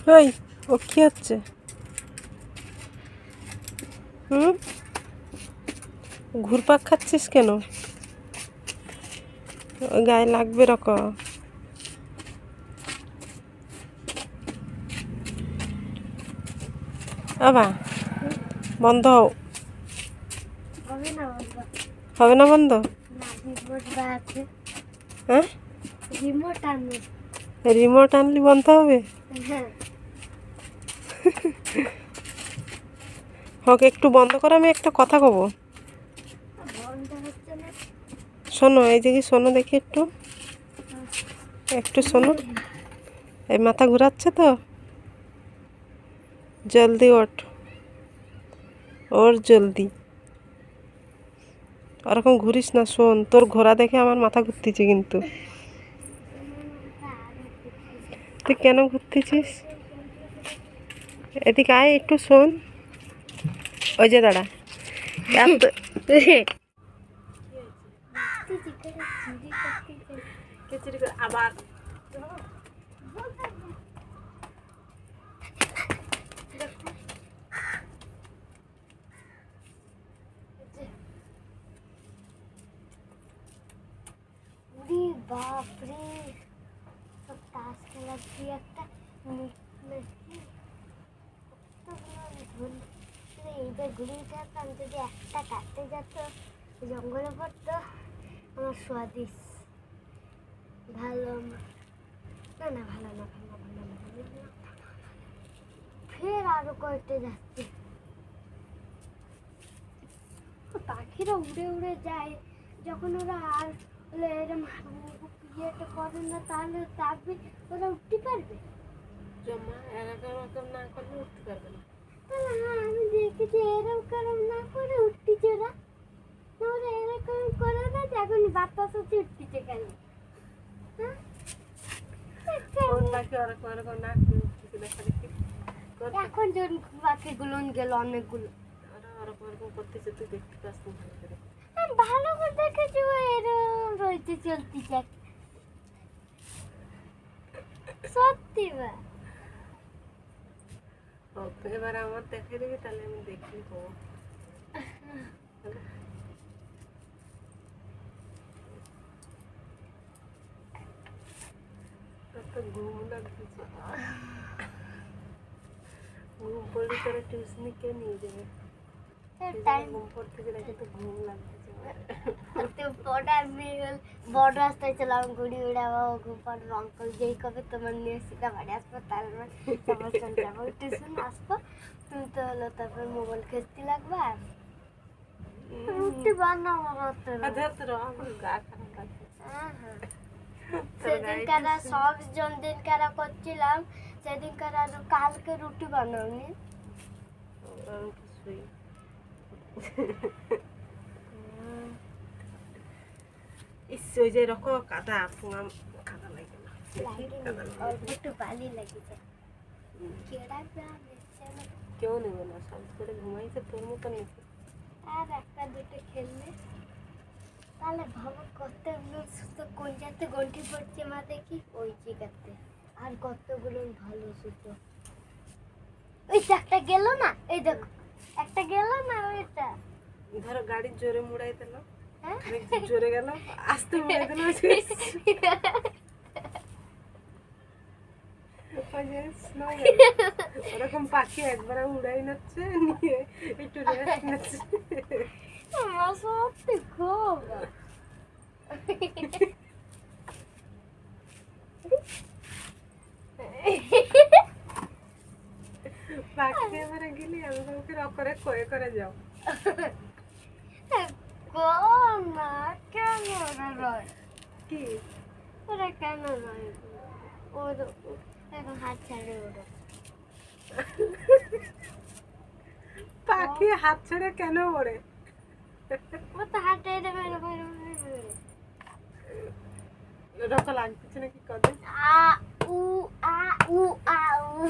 ওই ও কি হচ্ছে? হুম, ঘুরপাক খাচ্ছিস কেন? ওই গায়ে লাগবে রকম। আবা বন্ধ হও। হবে না বন্ধ? হ্যাঁ, রিমোট আনলি বন্ধ হবে? হোক, একটু বন্ধ করো, আমি একটা কথা কব। শোনো, এই যে কি শোনো দেখি, একটু একটু শোনো। এই মাথা ঘুরাচ্ছে তো, জলদি ওঠ, ওর জলদি। ওরকম ঘুরিস না, শোন, তোর ঘোরা দেখে আমার মাথা ঘুরতেছে কিন্তু। তুই কেন ঘুরতেছিস? এদিকে আয়, একটু শোন। ওই যে দাঁড়া, আবার বাপরে, সব তাস খেলার কি একটা এইবার ঘুরে যেতাম, যদি একটা কাটতে যেত, জঙ্গলে পড়তো, আমার স্বাদিস ভালো না। না ভালো না, ফের আরো কয়েকটা যাচ্ছে। পাখিরা উড়ে উড়ে যায়, যখন ওরা আর এরকম ইয়েটা করে না, তাহলে তারপরে ওরা উঠতে পারবে। জমা এরকম না করলে উঠতে পারবে না। আমি দেখেছি এরকম না করে উঠতেছে ওরা। ওরা এরকম করে না, এখন বাতাস হচ্ছে উঠতেছে কেন? এখন জন পাখিগুলো গেল অনেকগুলো। ভালো করে দেখেছি, এরকম রয়েছে, চলতেছে সত্যি। এবার আমার দেখে দিবি, তাহলে আমি দেখি। ঘুম লাগতেছে, ঘুম পড়লে তোরা টিউশনি কে নিয়ে যাবে? ঘুম পড়তে গেলে তো ঘুম লাগতেছে। বড় রাস্তায় ছিলাম, ঘুড়ি উড়ে ঘুম পড়ে অঙ্কল যেই কবে তোমার নিয়ে সিধা বাড়ি আসবো, তারপর সমস্যা যাবো টিউশন আসবো, তুমি তো হলো তারপর মোবাইল খেলতে লাগবে। আর রুটি বানাবো সেদিনকার সব দিনকার করছিলাম, সেদিনকার আর কালকে রুটি বানাওনি। ওই যে রকম কাদা কাদা লাগে না, একটু বালি লাগিয়েছে। কেউ নেবে না, সব করে ঘুমাইছে তোর মতো নিচে। আর একটা দুটো খেললে তাহলে ভাবো কত কোন জাতে গন্ঠি পড়ছে মা, দেখি ওই জায়গাতে আর কতগুলো ভালো সুতো। ওই একটা গেল না, এই দেখো একটা গেল না, ওইটা ধরো গাড়ির জোরে মুড়াই দিল, জোরে গেল, আস্তে মুড়াই দিল, ওরকম পাখি একবার উড়াই নাচ্ছে, নিয়ে একটু রেস্ট নিচ্ছে। আমার সত্যি খুব পাখি এবারে গেলি আমি তোমাকে রকরে কয়ে করে যাও। না কেন নয়, কি ওরা কেন নয়, ওর এখন হাত ছাড়ে ওরা। পাখি হাত ছেড়ে কেন ওড়ে? ও তো হাতে রক লাগতেছে নাকি কদিন? আ উ আ উ আ উ